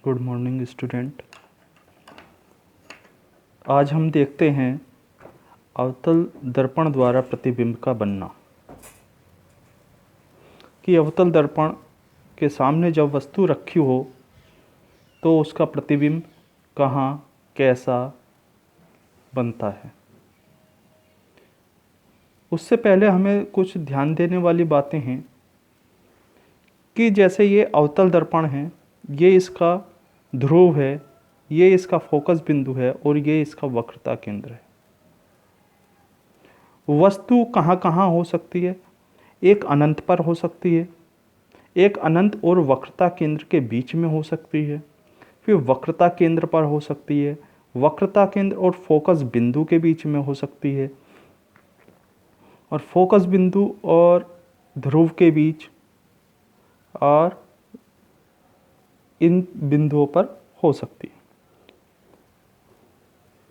Good morning student. आज हम देखते हैं अवतल दर्पण द्वारा प्रतिबिंब का बनना। कि अवतल दर्पण के सामने जब वस्तु रखी हो तो उसका प्रतिबिंब कहाँ कैसा बनता है। उससे पहले हमें कुछ ध्यान देने वाली बातें हैं कि जैसे ये अवतल दर्पण है, ये इसका ध्रुव है, ये इसका फोकस बिंदु है और ये इसका वक्रता केंद्र है। वस्तु कहाँ कहाँ हो सकती है? एक अनंत पर हो सकती है, एक अनंत और वक्रता केंद्र के बीच में हो सकती है, फिर वक्रता केंद्र पर हो सकती है, वक्रता केंद्र और फोकस बिंदु के बीच में हो सकती है, और फोकस बिंदु और ध्रुव के बीच और इन बिंदुओं पर हो सकती है।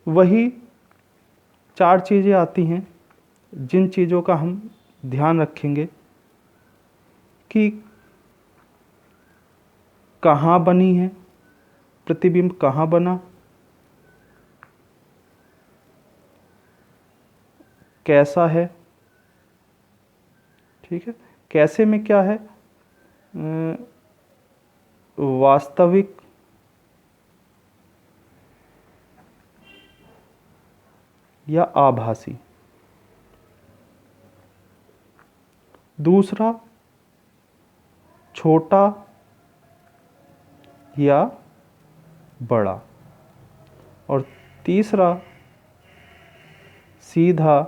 वही चार चीज़ें आती हैं जिन चीज़ों का हम ध्यान रखेंगे कि कहाँ बनी है, प्रतिबिंब कहाँ बना, कैसा है। ठीक है, कैसे में क्या है? वास्तविक या आभासी। दूसरा छोटा या बड़ा, और तीसरा सीधा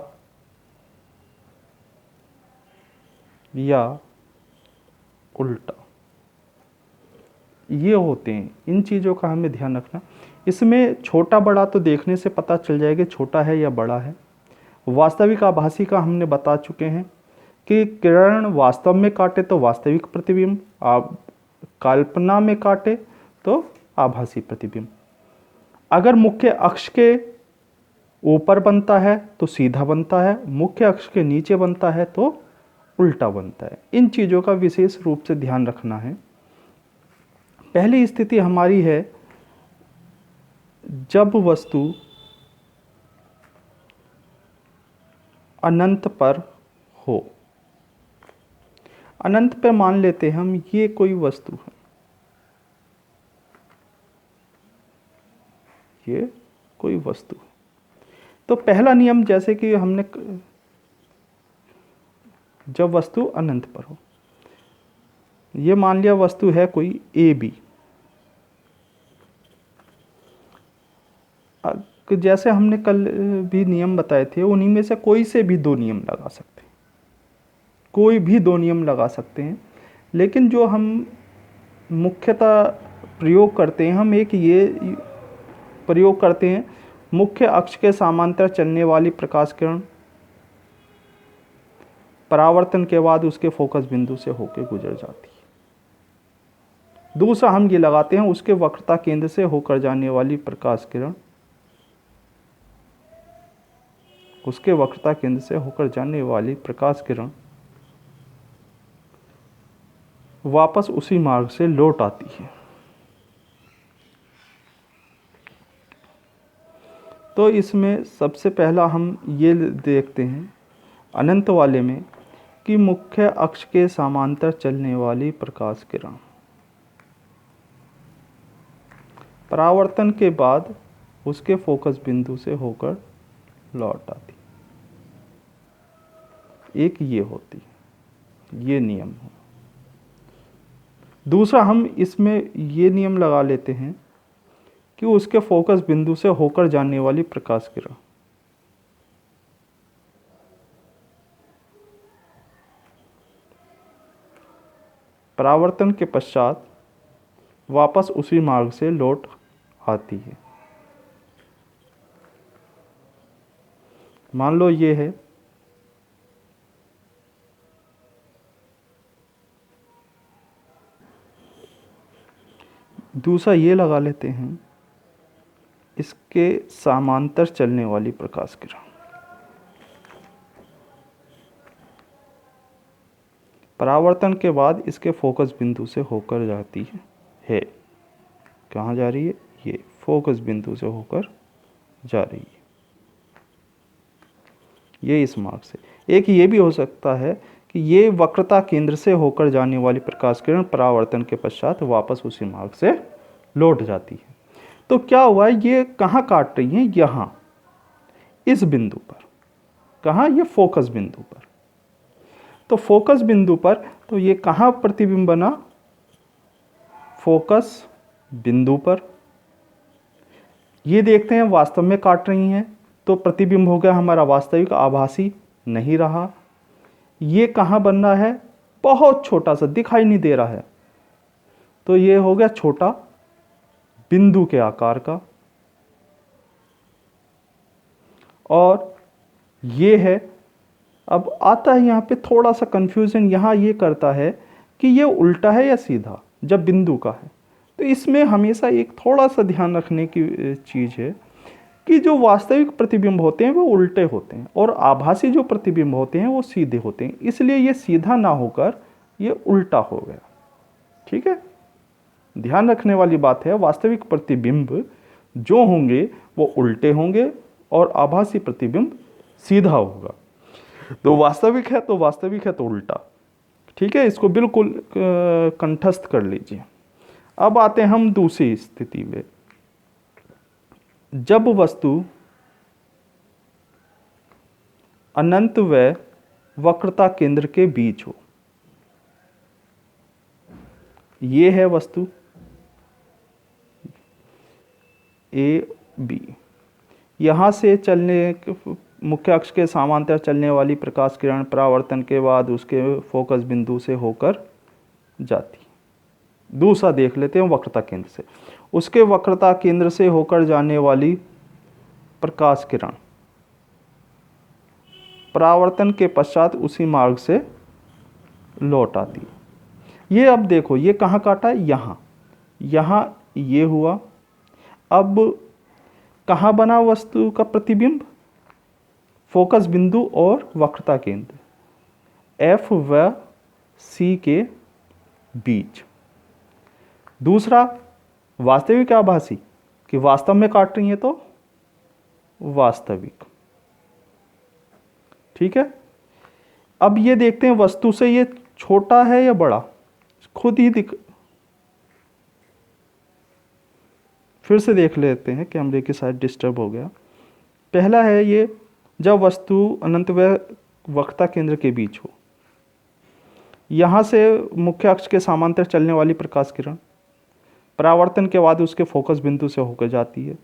या उल्टा। ये होते हैं, इन चीज़ों का हमें ध्यान रखना। इसमें छोटा बड़ा तो देखने से पता चल जाएगा छोटा है या बड़ा है। वास्तविक आभासी का हमने बता चुके हैं कि किरण वास्तव में काटे तो वास्तविक प्रतिबिंब, कल्पना में काटे तो आभासी प्रतिबिंब। अगर मुख्य अक्ष के ऊपर बनता है तो सीधा बनता है, मुख्य अक्ष के नीचे बनता है तो उल्टा बनता है। इन चीज़ों का विशेष रूप से ध्यान रखना है। पहली स्थिति हमारी है जब वस्तु अनंत पर हो। अनंत पे मान लेते हैं हम ये कोई वस्तु है, ये कोई वस्तु है। तो पहला नियम जैसे कि हमने, जब वस्तु अनंत पर हो, ये मान लिया वस्तु है कोई ए बी। जैसे हमने कल भी नियम बताए थे, उन्हीं में से कोई से भी दो नियम लगा सकते हैं, कोई भी दो नियम लगा सकते हैं। लेकिन जो हम मुख्यतः प्रयोग करते हैं, हम एक ये प्रयोग करते हैं, मुख्य अक्ष के समांतर चलने वाली प्रकाश किरण परावर्तन के बाद उसके फोकस बिंदु से होकर गुजर जाती है। दूसरा हम ये लगाते हैं उसके वक्रता केंद्र से होकर जाने वाली प्रकाश किरण, उसके वक्रता केंद्र से होकर जाने वाली प्रकाश किरण वापस उसी मार्ग से लौट आती है। तो इसमें सबसे पहला हम ये देखते हैं अनंत वाले में कि मुख्य अक्ष के समांतर चलने वाली प्रकाश किरण परावर्तन के बाद उसके फोकस बिंदु से होकर लौट आती। एक ये होती, ये नियम है। दूसरा हम इसमें ये नियम लगा लेते हैं कि उसके फोकस बिंदु से होकर जाने वाली प्रकाश किरण परावर्तन के पश्चात वापस उसी मार्ग से लौट आती है। मान लो ये है, दूसरा ये लगा लेते हैं इसके समांतर चलने वाली प्रकाश किरण परावर्तन के बाद इसके फोकस बिंदु से होकर जाती है। कहाँ जा रही है, ये फोकस बिंदु से होकर जा रही है, ये इस मार्ग से। एक ये भी हो सकता है कि ये वक्रता केंद्र से होकर जाने वाली प्रकाश किरण परावर्तन के पश्चात वापस उसी मार्ग से लौट जाती है। तो क्या हुआ, ये कहाँ काट रही हैं, यहाँ इस बिंदु पर। कहाँ, ये फोकस बिंदु पर। तो फोकस बिंदु पर, तो ये कहाँ प्रतिबिंब बना, फोकस बिंदु पर। ये देखते हैं वास्तव में काट रही हैं, तो प्रतिबिंब हो गया हमारा वास्तविक, आभासी नहीं रहा। ये कहाँ बन रहा है, बहुत छोटा सा, दिखाई नहीं दे रहा है, तो ये हो गया छोटा, बिंदु के आकार का। और ये है, अब आता है यहाँ पे थोड़ा सा कंफ्यूजन, यहाँ ये करता है कि ये उल्टा है या सीधा जब बिंदु का है। तो इसमें हमेशा एक थोड़ा सा ध्यान रखने की चीज़ है कि जो वास्तविक प्रतिबिंब होते हैं वो उल्टे होते हैं और आभासी जो प्रतिबिंब होते हैं वो सीधे होते हैं, इसलिए ये सीधा ना होकर ये उल्टा हो गया। ठीक है, ध्यान रखने वाली बात है, वास्तविक प्रतिबिंब जो होंगे वो उल्टे होंगे और आभासी प्रतिबिंब सीधा होगा। तो वास्तविक है तो वास्तविक है तो उल्टा। ठीक है, इसको बिल्कुल कंठस्थ कर लीजिए। अब आते हैं हम दूसरी स्थिति में, जब वस्तु अनंत व वक्रता केंद्र के बीच हो। ये है वस्तु ए बी, यहाँ से चलने, मुख्य अक्ष के समांतर चलने वाली प्रकाश किरण परावर्तन के बाद उसके फोकस बिंदु से होकर जाती। दूसरा देख लेते हैं वक्रता केंद्र से। उसके वक्रता केंद्र से होकर जाने वाली प्रकाश किरण परावर्तन के पश्चात उसी मार्ग से लौट आती है। ये अब देखो, ये कहाँ काटा है, यहाँ, यहाँ ये हुआ। अब कहाँ बना वस्तु का प्रतिबिंब, फोकस बिंदु और वक्रता केंद्र F व C के बीच। दूसरा वास्तविक आभासी, कि वास्तव में काट रही है तो वास्तविक। ठीक है, अब ये देखते हैं वस्तु से ये छोटा है या बड़ा, खुद ही फिर से देख लेते हैं, कैमरे की साइड डिस्टर्ब हो गया। पहला है ये, जब वस्तु अनंत व वक्रता केंद्र के बीच हो, यहाँ से मुख्य अक्ष के समांतर चलने वाली प्रकाश किरण परावर्तन के बाद उसके फोकस बिंदु से होकर जाती है।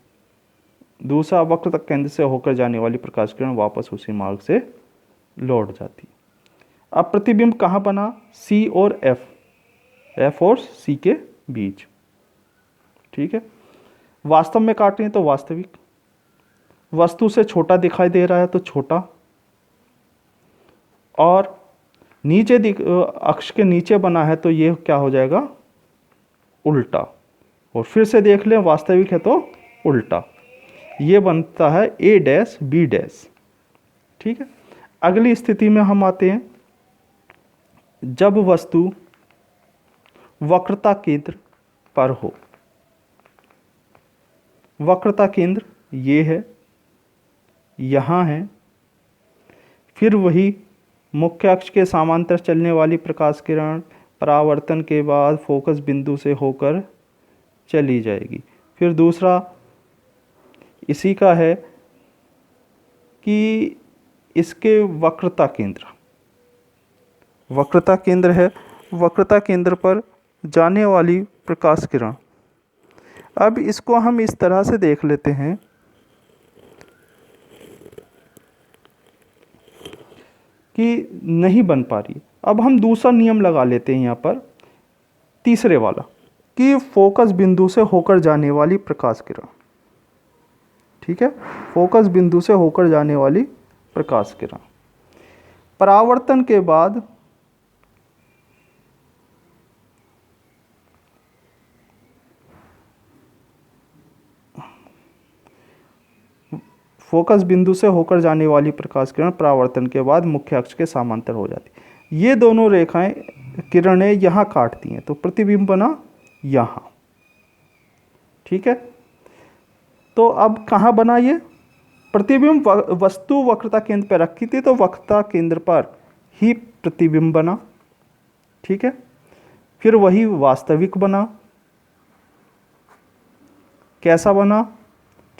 दूसरा, वक्रता केंद्र से होकर जाने वाली प्रकाश किरण वापस उसी मार्ग से लौट जाती है। अब प्रतिबिंब कहाँ बना, C और F और C के बीच। ठीक है, वास्तव में काट रही है तो वास्तविक, वस्तु से छोटा दिखाई दे रहा है तो छोटा, और नीचे अक्ष के नीचे बना है तो ये क्या हो जाएगा, उल्टा। और फिर से देख लें, वास्तविक है तो उल्टा, ये बनता है A डैश B डैश। ठीक है, अगली स्थिति में हम आते हैं, जब वस्तु वक्रता केंद्र पर हो। वक्रता केंद्र ये है, यहाँ है, फिर वही मुख्य अक्ष के समांतर चलने वाली प्रकाश किरण परावर्तन के बाद फोकस बिंदु से होकर चली जाएगी। फिर दूसरा इसी का है कि इसके वक्रता केंद्र है, वक्रता केंद्र पर जाने वाली प्रकाश किरण। अब इसको हम इस तरह से देख लेते हैं कि नहीं बन पा रही। अब हम दूसरा नियम लगा लेते हैं यहाँ पर, तीसरे वाला, कि फोकस बिंदु से होकर जाने वाली प्रकाश किरण। ठीक है, फोकस बिंदु से होकर जाने वाली प्रकाश किरण परावर्तन के बाद फोकस बिंदु से होकर जाने वाली प्रकाश किरण परावर्तन के बाद मुख्य अक्ष के समांतर हो जाती है। ये दोनों रेखाएं किरणें यहाँ काटती हैं तो प्रतिबिंब बना यहाँ। ठीक है। तो अब कहाँ बना ये प्रतिबिंब? वस्तु वक्रता केंद्र पर रखी थी तो वक्रता केंद्र पर ही प्रतिबिंब बना, ठीक है। फिर वही वास्तविक बना। कैसा बना?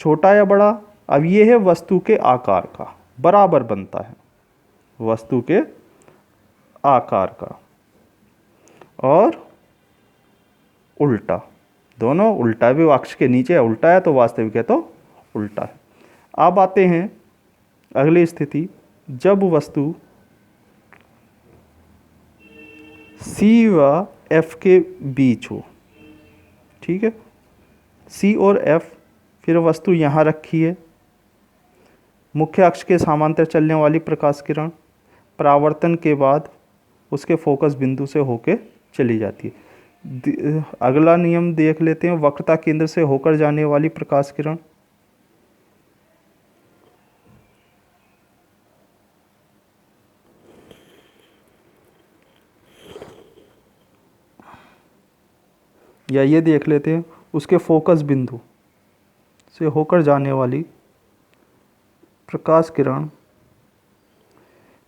छोटा या बड़ा? अब ये है वस्तु के आकार का, बराबर बनता है वस्तु के आकार का, और उल्टा, दोनों उल्टा भी, अक्ष के नीचे उल्टा है तो वास्तविक है तो उल्टा है। अब आते हैं अगली स्थिति, जब वस्तु C व F के बीच हो, ठीक है। C और F, फिर वस्तु यहाँ रखी है, मुख्य अक्ष के समांतर चलने वाली प्रकाश किरण परावर्तन के बाद उसके फोकस बिंदु से होकर चली जाती है। अगला नियम देख लेते हैं, वक्रता केंद्र से होकर जाने वाली प्रकाश किरण। या ये देख लेते हैं, उसके फोकस बिंदु से होकर जाने वाली प्रकाश किरण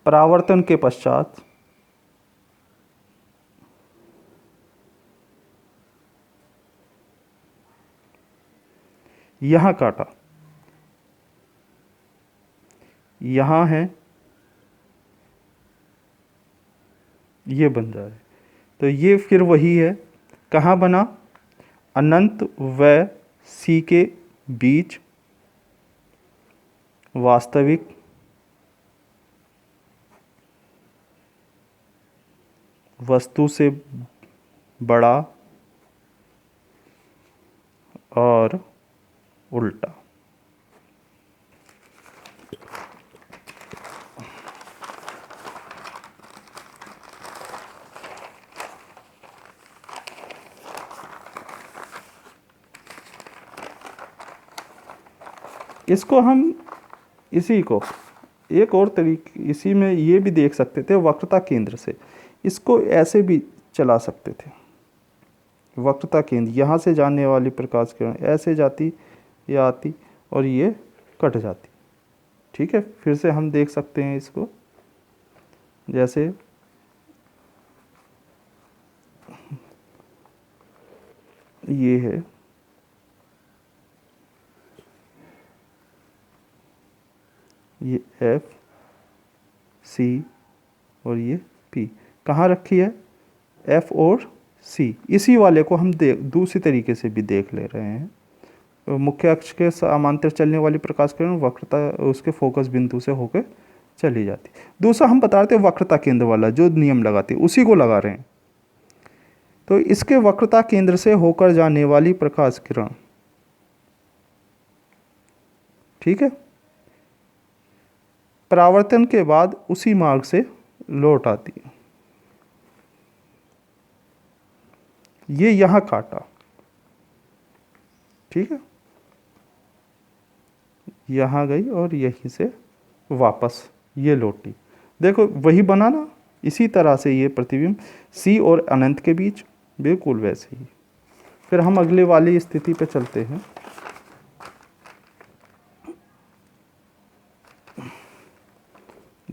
परावर्तन के पश्चात यहाँ काटा, यहाँ है, ये बन जाए तो ये फिर वही है। कहाँ बना? अनंत व C के बीच वास्तविक वस्तु से बड़ा और उल्टा। इसको हम इसी को एक और तरीके, इसी में ये भी देख सकते थे, वक्रता केंद्र से इसको ऐसे भी चला सकते थे। वक्रता केंद्र, यहाँ से जाने वाली प्रकाश किरण ऐसे जाती या आती और ये कट जाती, ठीक है। फिर से हम देख सकते हैं इसको, जैसे ये है, ये F C और ये P कहाँ रखी है? F और C। इसी वाले को हम दूसरी तरीके से भी देख ले रहे हैं। मुख्य अक्ष के समांतर चलने वाली प्रकाश किरण वक्रता उसके फोकस बिंदु से होकर चली जाती। दूसरा हम बता रहे थे वक्रता केंद्र वाला जो नियम लगाते उसी को लगा रहे हैं। तो इसके वक्रता केंद्र से होकर जाने वाली प्रकाश किरण, ठीक है, परावर्तन के बाद उसी मार्ग से लौट आती है। ये यहां काटा, ठीक है, यहां गई और यहीं से वापस ये लौटी। देखो वही बना ना, इसी तरह से ये प्रतिबिंब C और अनंत के बीच, बिल्कुल वैसे ही। फिर हम अगले वाली स्थिति पे चलते हैं।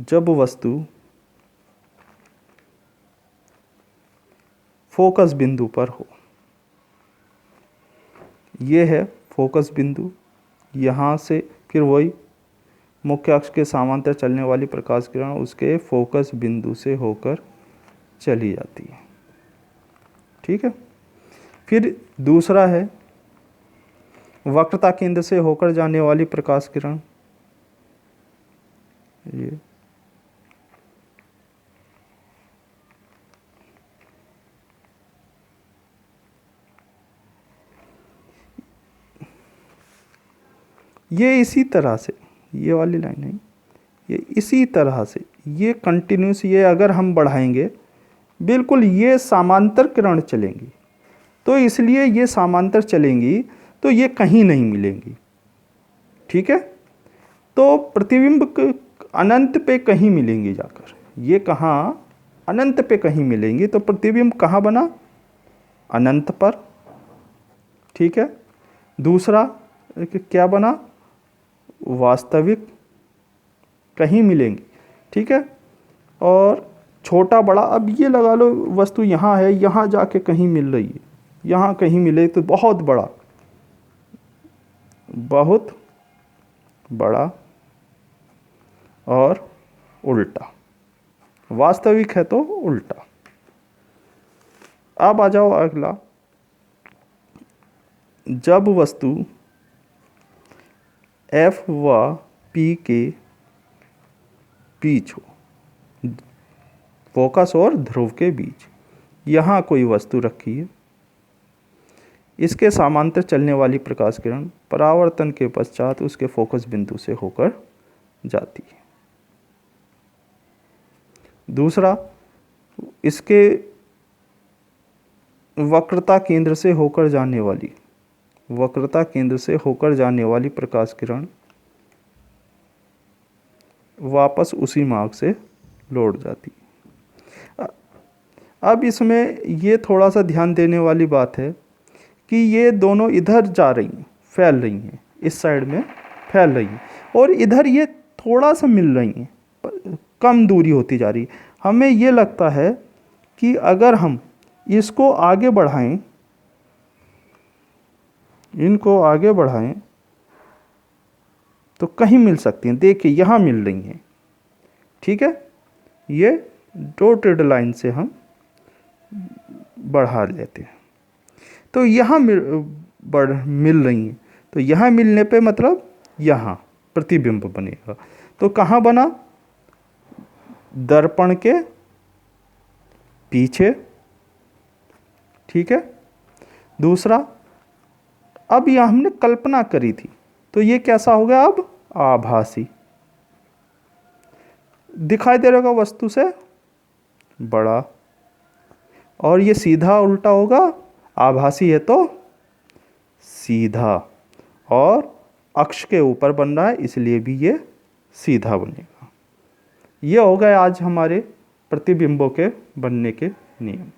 जब वस्तु फोकस बिंदु पर हो, ये है फोकस बिंदु, यहाँ से फिर वही मुख्य अक्ष के समांतर चलने वाली प्रकाश किरण उसके फोकस बिंदु से होकर चली जाती है, ठीक है। फिर दूसरा है वक्रता केंद्र से होकर जाने वाली प्रकाश किरण, ये इसी तरह से, ये वाली लाइन है, ये इसी तरह से ये कंटिन्यूस, ये अगर हम बढ़ाएंगे बिल्कुल ये समांतर किरण चलेंगी, तो इसलिए ये समांतर चलेंगी तो ये कहीं नहीं मिलेंगी, ठीक है। तो प्रतिबिंब अनंत पे कहीं मिलेंगी जाकर, ये कहाँ? अनंत पे कहीं मिलेंगी। तो प्रतिबिंब कहाँ बना? अनंत पर, ठीक है। दूसरा क्या बना, वास्तविक कहीं मिलेंगी, ठीक है। और छोटा बड़ा, अब ये लगा लो वस्तु यहाँ है, यहाँ जाके कहीं मिल रही है, यहाँ कहीं मिले तो बहुत बड़ा, बहुत बड़ा और उल्टा, वास्तविक है तो उल्टा। अब आ जाओ अगला, जब वस्तु F व P के बीच हो, फोकस और ध्रुव के बीच, यहाँ कोई वस्तु रखी है, इसके समांतर चलने वाली प्रकाश किरण परावर्तन के पश्चात उसके फोकस बिंदु से होकर जाती है। दूसरा, इसके वक्रता केंद्र से होकर जाने वाली, वक्रता केंद्र से होकर जाने वाली प्रकाश किरण वापस उसी मार्ग से लौट जाती है। अब इसमें ये थोड़ा सा ध्यान देने वाली बात है कि ये दोनों इधर जा रही हैं, फैल रही हैं, इस साइड में फैल रही हैं, और इधर ये थोड़ा सा मिल रही हैं, कम दूरी होती जा रही है। हमें ये लगता है कि अगर हम इसको आगे बढ़ाएं, इनको आगे बढ़ाएं तो कहीं मिल सकती हैं। देखिए यहाँ मिल रही हैं, ठीक है, ये डॉटेड लाइन से हम बढ़ा लेते हैं, तो यहाँ मिल रही हैं, तो यहाँ मिलने पे मतलब यहाँ प्रतिबिंब बनेगा। तो कहाँ बना, दर्पण के पीछे, ठीक है। दूसरा, अब यह हमने कल्पना करी थी, तो ये कैसा हो गया, अब आभासी दिखाई दे रहा होगा वस्तु से बड़ा, और ये सीधा उल्टा होगा, आभासी है तो सीधा, और अक्ष के ऊपर बन रहा है इसलिए भी ये सीधा बनेगा। ये हो गए आज हमारे प्रतिबिंबों के बनने के नियम।